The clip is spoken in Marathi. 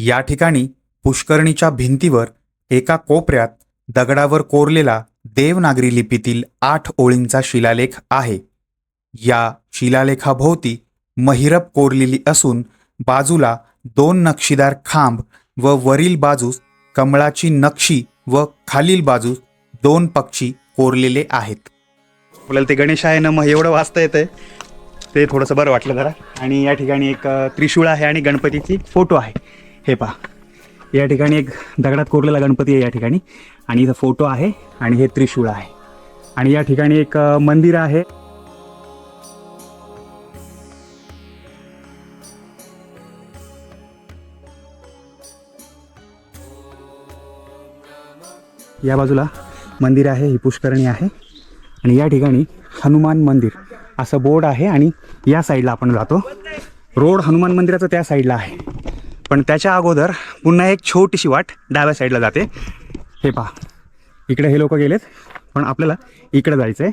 या ठिकाणी पुष्करणीच्या भिंतीवर एका कोपऱ्यात दगडावर कोरलेला देवनागरी लिपीतील 8 ओळींचा शिलालेख आहे. या शिलालेखाभोवती महिरप कोरलेली असून बाजूला 2 नक्षीदार खांब व वरील बाजूस कमळाची नक्षी व खालील बाजूस 2 पक्षी कोरलेले आहेत. आपल्याला ते गणेश आहे ना, मग एवढं वाचता येतंय ते थोडंसं बरं वाटलं जरा. आणि या ठिकाणी एक त्रिशूळ आहे आणि गणपतीची फोटो आहे. हे पहा, या ठिकाणी एक दगडात कोरलेला गणपती आहे या ठिकाणी, आणि इथं फोटो आहे आणि हे त्रिशूळ आहे. आणि या ठिकाणी एक मंदिर आहे. या बाजूला मंदिर आहे, ही पुष्करणी आहे. आणि या ठिकाणी हनुमान मंदिर असं बोर्ड आहे. आणि या साईडला आपण जातो, रोड हनुमान मंदिराचं त्या साईडला आहे. पण त्याच्या अगोदर पुन्हा एक छोटीशी वाट डाव्या साईडला जाते. हे पहा, इकडे हे लोक गेलेत, पण आपल्याला इकडे जायचं आहे.